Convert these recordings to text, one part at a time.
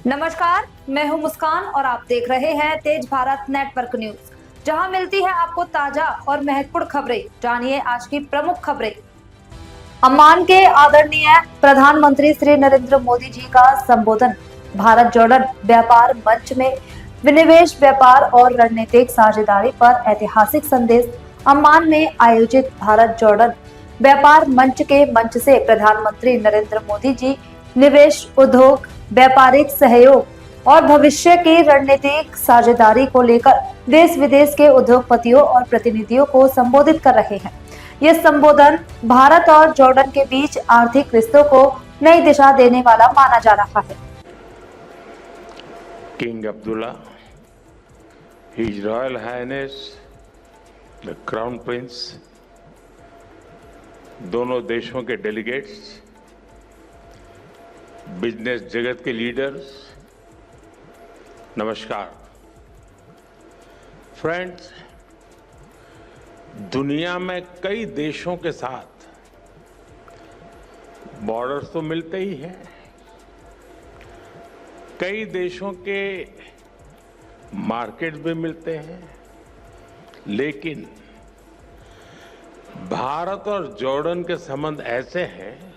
नमस्कार, मैं हूं मुस्कान और आप देख रहे हैं तेज भारत नेटवर्क न्यूज, जहां मिलती है आपको ताजा और महत्वपूर्ण खबरें। जानिए आज की प्रमुख खबरें। अम्मान के आदरणीय प्रधानमंत्री श्री नरेंद्र मोदी जी का संबोधन। भारत जॉर्डन व्यापार मंच में विनिवेश, व्यापार और रणनीतिक साझेदारी पर ऐतिहासिक संदेश। अम्मान में आयोजित भारत जॉर्डन व्यापार मंच के मंच से प्रधानमंत्री नरेंद्र मोदी जी निवेश, उद्योग, व्यापारिक सहयोग और भविष्य की रणनीतिक साझेदारी को लेकर देश विदेश के उद्योगपतियों और प्रतिनिधियों को संबोधित कर रहे हैं। यह संबोधन भारत और जॉर्डन के बीच आर्थिक रिश्तों को नई दिशा देने वाला माना जा रहा है। King Abdullah, his royal highness the crown prince, दोनों देशों के डेलीगेट्स, बिजनेस जगत के लीडर्स, नमस्कार। फ्रेंड्स, दुनिया में कई देशों के साथ बॉर्डर्स तो मिलते ही हैं। कई देशों के मार्केट भी मिलते हैं, लेकिन भारत और जॉर्डन के संबंध ऐसे हैं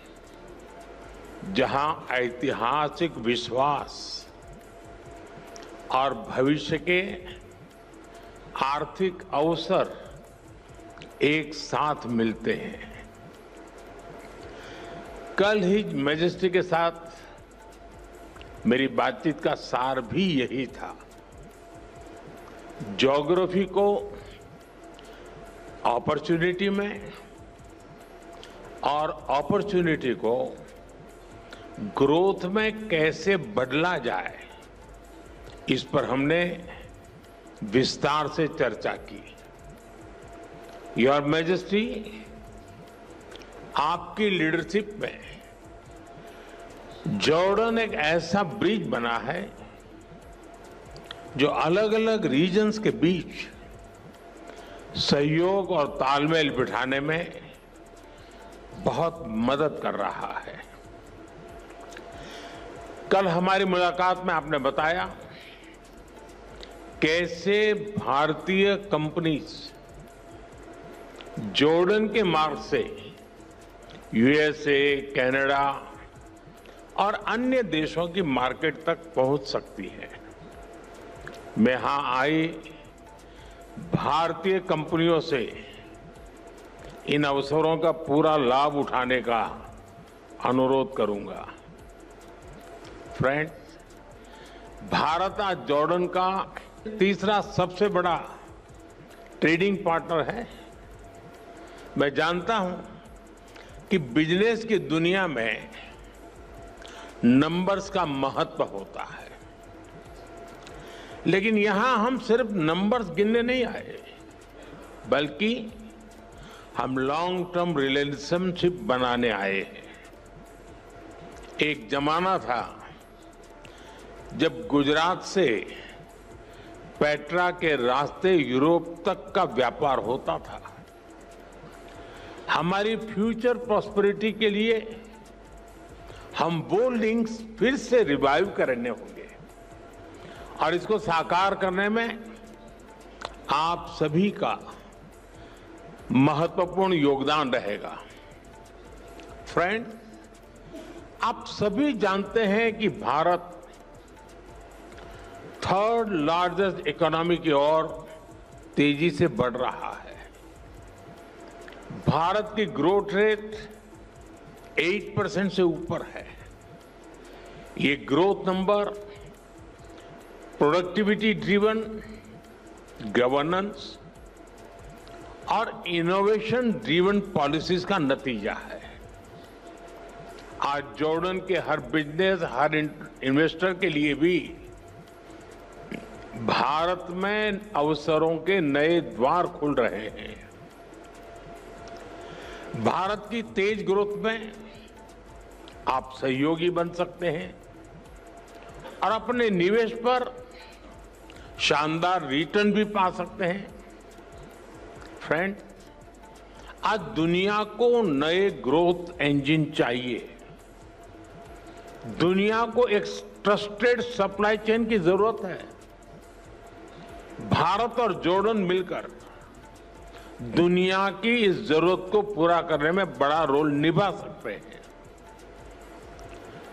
जहां ऐतिहासिक विश्वास और भविष्य के आर्थिक अवसर एक साथ मिलते हैं। कल हिज मैजेस्टी के साथ मेरी बातचीत का सार भी यही था। ज्योग्राफी को अपॉर्चुनिटी में और अपॉर्चुनिटी को ग्रोथ में कैसे बदला जाए, इस पर हमने विस्तार से चर्चा की। योर मैजेस्टी, आपकी लीडरशिप में जॉर्डन एक ऐसा ब्रिज बना है जो अलग अलग रीजन्स के बीच सहयोग और तालमेल बिठाने में बहुत मदद कर रहा है। कल हमारी मुलाकात में आपने बताया कैसे भारतीय कंपनीज जॉर्डन के मार्ग से यूएसए, कनाडा और अन्य देशों की मार्केट तक पहुंच सकती है। मैं यहां आई भारतीय कंपनियों से इन अवसरों का पूरा लाभ उठाने का अनुरोध करूंगा। फ्रेंड्स, भारत आज जॉर्डन का तीसरा सबसे बड़ा ट्रेडिंग पार्टनर है। मैं जानता हूं कि बिजनेस की दुनिया में नंबर्स का महत्व होता है, लेकिन यहां हम सिर्फ नंबर्स गिनने नहीं आए, बल्कि हम लॉन्ग टर्म रिलेशनशिप बनाने आए हैं। एक जमाना था जब गुजरात से पेट्रा के रास्ते यूरोप तक का व्यापार होता था। हमारी फ्यूचर प्रॉस्पेरिटी के लिए हम वो लिंक्स फिर से रिवाइव करने होंगे और इसको साकार करने में आप सभी का महत्वपूर्ण योगदान रहेगा। फ्रेंड, आप सभी जानते हैं कि भारत थर्ड लार्जेस्ट इकोनॉमी की ओर तेजी से बढ़ रहा है। भारत की ग्रोथ रेट 8% से ऊपर है। ये growth number productivity driven, governance और इनोवेशन ड्रिवन पॉलिसीज का नतीजा है। आज जॉर्डन के हर बिजनेस, हर इन्वेस्टर के लिए भी भारत में अवसरों के नए द्वार खुल रहे हैं। भारत की तेज ग्रोथ में आप सहयोगी बन सकते हैं और अपने निवेश पर शानदार रिटर्न भी पा सकते हैं। फ्रेंड, आज दुनिया को नए ग्रोथ इंजन चाहिए। दुनिया को एक ट्रस्टेड सप्लाई चेन की जरूरत है। भारत और जॉर्डन मिलकर दुनिया की इस जरूरत को पूरा करने में बड़ा रोल निभा सकते हैं।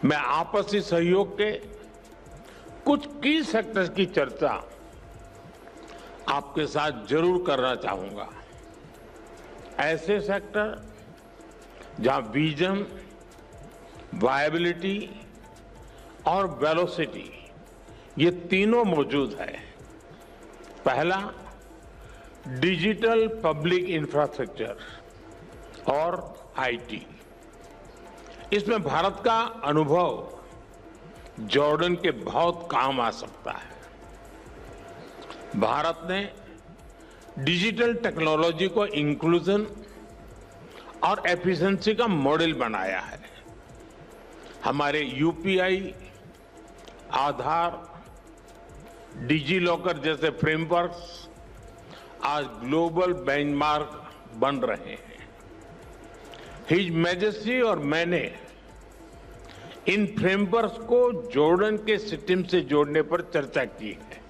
मैं आपसी सहयोग के कुछ की सेक्टर्स की चर्चा आपके साथ जरूर करना चाहूंगा। ऐसे सेक्टर जहां विजन, वायबिलिटी और वेलोसिटी ये तीनों मौजूद है। पहला, डिजिटल पब्लिक इंफ्रास्ट्रक्चर और आईटी। इसमें भारत का अनुभव जॉर्डन के बहुत काम आ सकता है। भारत ने डिजिटल टेक्नोलॉजी को इंक्लूजन और एफिशिएंसी का मॉडल बनाया है। हमारे यूपीआई, आधार, डिजी लॉकर जैसे फ्रेमवर्क्स आज ग्लोबल बेंचमार्क बन रहे हैं। हिज मैजेस्टी और मैंने इन फ्रेमवर्क्स को जॉर्डन के सिस्टम से जोड़ने पर चर्चा की है।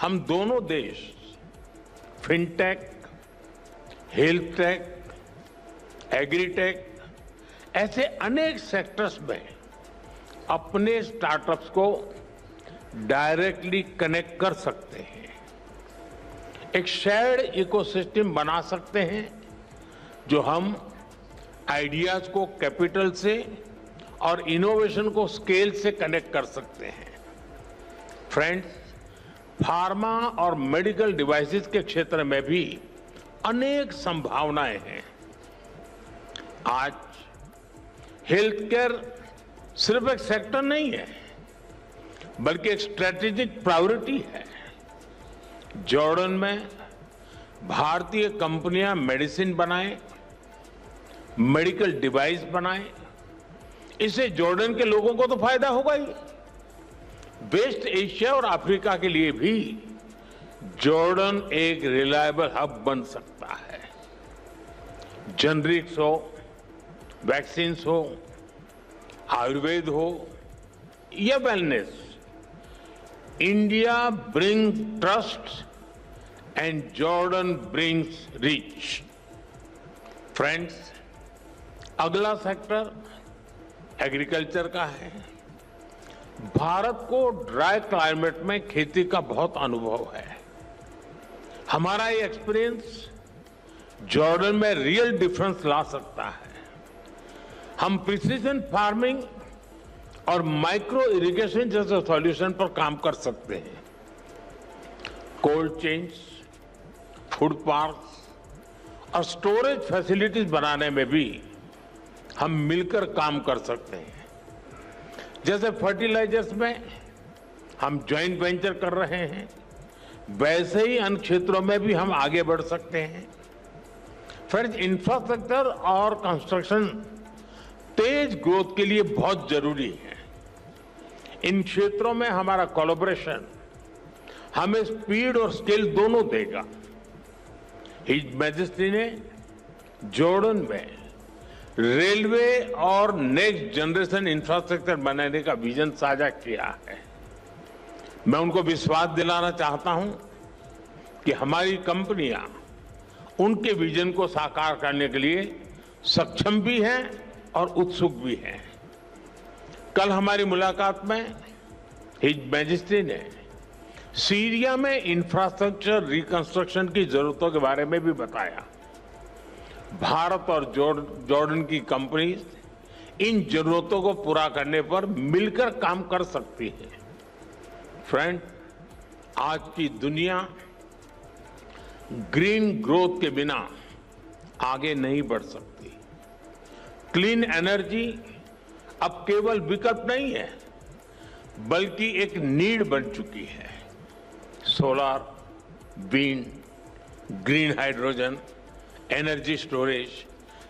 हम दोनों देश फिनटेक, हेल्थ टेक, एग्रीटेक ऐसे अनेक सेक्टर्स में अपने स्टार्टअप्स को डायरेक्टली कनेक्ट कर सकते हैं। एक शेयर्ड इकोसिस्टम बना सकते हैं जो हम आइडियाज को कैपिटल से और इनोवेशन को स्केल से कनेक्ट कर सकते हैं। फ्रेंड्स, फार्मा और मेडिकल डिवाइसेस के क्षेत्र में भी अनेक संभावनाएं हैं। आज हेल्थ केयर सिर्फ एक सेक्टर नहीं है, बल्कि एक स्ट्रेटेजिक प्रायोरिटी है। जॉर्डन में भारतीय कंपनियां मेडिसिन बनाएं, मेडिकल डिवाइस बनाएं, इससे जॉर्डन के लोगों को तो फायदा होगा ही। वेस्ट एशिया और अफ्रीका के लिए भी जॉर्डन एक रिलायबल हब बन सकता है। जेनरिक्स हो, वैक्सीन्स हो, आयुर्वेद हो या wellness, India brings trust and Jordan brings reach. Friends, अगला सेक्टर एग्रीकल्चर का है। भारत को ड्राई क्लाइमेट में खेती का बहुत अनुभव है। हमारा ये एक्सपीरियंस जॉर्डन में रियल डिफरेंस ला सकता है। हम प्रिसीजन फार्मिंग और माइक्रो इरिगेशन जैसे सॉल्यूशन पर काम कर सकते हैं। कोल्ड चेन्स, फूड पार्क्स और स्टोरेज फैसिलिटीज बनाने में भी हम मिलकर काम कर सकते हैं। जैसे फर्टिलाइजर्स में हम ज्वाइंट वेंचर कर रहे हैं, वैसे ही अन्य क्षेत्रों में भी हम आगे बढ़ सकते हैं। फ्रेंड्स, इंफ्रास्ट्रक्चर और कंस्ट्रक्शन तेज ग्रोथ के लिए बहुत जरूरी है। इन क्षेत्रों में हमारा कोलैबोरेशन हमें स्पीड और स्केल दोनों देगा। हिज मैजेस्टी ने जॉर्डन में रेलवे और नेक्स्ट जनरेशन इंफ्रास्ट्रक्चर बनाने का विजन साझा किया है। मैं उनको विश्वास दिलाना चाहता हूं कि हमारी कंपनियां उनके विजन को साकार करने के लिए सक्षम भी हैं और उत्सुक भी हैं। कल हमारी मुलाकात में हिज मैजेस्टी ने सीरिया में इंफ्रास्ट्रक्चर रिकंस्ट्रक्शन की जरूरतों के बारे में भी बताया। भारत और जॉर्डन की कंपनीज इन जरूरतों को पूरा करने पर मिलकर काम कर सकती है। फ्रेंड, आज की दुनिया ग्रीन ग्रोथ के बिना आगे नहीं बढ़ सकती। क्लीन एनर्जी अब केवल विकल्प नहीं है, बल्कि एक नीड बन चुकी है। Solar, wind, green hydrogen, energy storage,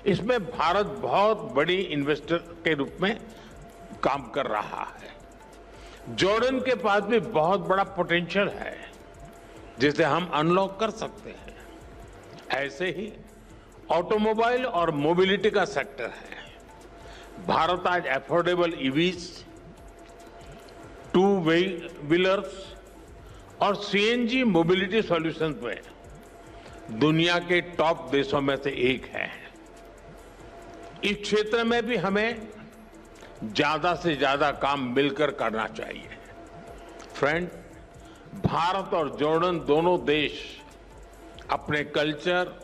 इसमें भारत बहुत बड़ी इन्वेस्टर के रूप में काम कर रहा है। जॉर्डन के पास भी बहुत बड़ा पोटेंशियल है जिसे हम अनलॉक कर सकते हैं। ऐसे ही ऑटोमोबाइल और मोबिलिटी का सेक्टर है। भारत आज अफोर्डेबल ईवीज, टू व्हीलर्स और सीएनजी मोबिलिटी सॉल्यूशंस में दुनिया के टॉप देशों में से एक है। इस क्षेत्र में भी हमें ज्यादा से ज्यादा काम मिलकर करना चाहिए। फ्रेंड, भारत और जॉर्डन दोनों देश अपने कल्चर,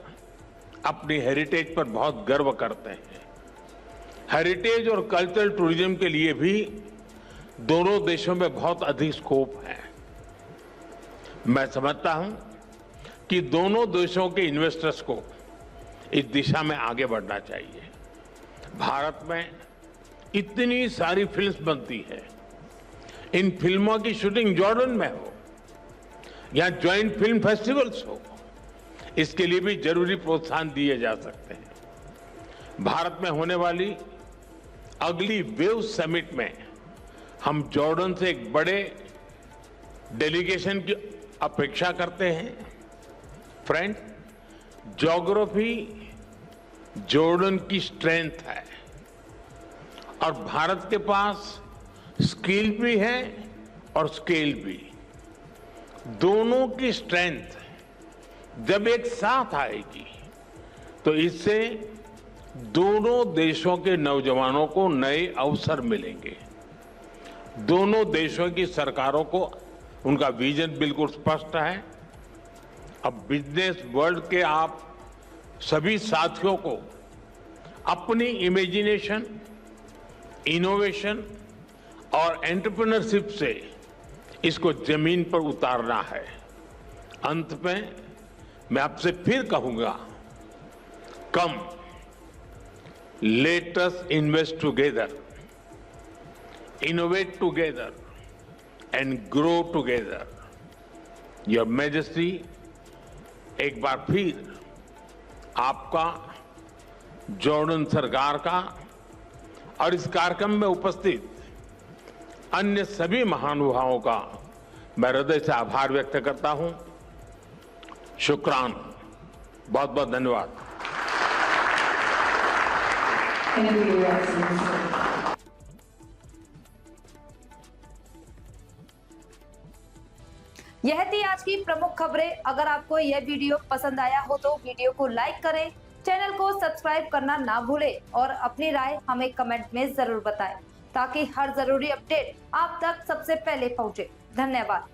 अपनी हेरिटेज पर बहुत गर्व करते हैं। हेरिटेज और कल्चरल टूरिज्म के लिए भी दोनों देशों में बहुत अधिक स्कोप है। मैं समझता हूं कि दोनों देशों के इन्वेस्टर्स को इस दिशा में आगे बढ़ना चाहिए। भारत में इतनी सारी फिल्म्स बनती है, इन फिल्मों की शूटिंग जॉर्डन में हो या ज्वाइंट फिल्म फेस्टिवल्स हो, इसके लिए भी जरूरी प्रोत्साहन दिए जा सकते हैं। भारत में होने वाली अगली वेव समिट में हम जॉर्डन से एक बड़े डेलीगेशन की अपेक्षा करते हैं। फ्रेंड, ज्योग्राफी जॉर्डन की स्ट्रेंथ है और भारत के पास स्किल भी है और स्केल भी। दोनों की स्ट्रेंथ जब एक साथ आएगी तो इससे दोनों देशों के नौजवानों को नए अवसर मिलेंगे। दोनों देशों की सरकारों को उनका विजन बिल्कुल स्पष्ट है। अब बिजनेस वर्ल्ड के आप सभी साथियों को अपनी इमेजिनेशन, इनोवेशन और एंटरप्रेन्योरशिप से इसको जमीन पर उतारना है। अंत में मैं आपसे फिर कहूंगा, come let us invest together, innovate together and grow together. Your majesty, एक बार फिर आपका, जॉर्डन सरकार का और इस कार्यक्रम में उपस्थित अन्य सभी महानुभावों का मैं हृदय से आभार व्यक्त करता हूं। शुक्रान, बहुत बहुत धन्यवाद। यह थी आज की प्रमुख खबरें। अगर आपको यह वीडियो पसंद आया हो तो वीडियो को लाइक करें, चैनल को सब्सक्राइब करना ना भूलें और अपनी राय हमें कमेंट में जरूर बताएं ताकि हर जरूरी अपडेट आप तक सबसे पहले पहुंचे। धन्यवाद।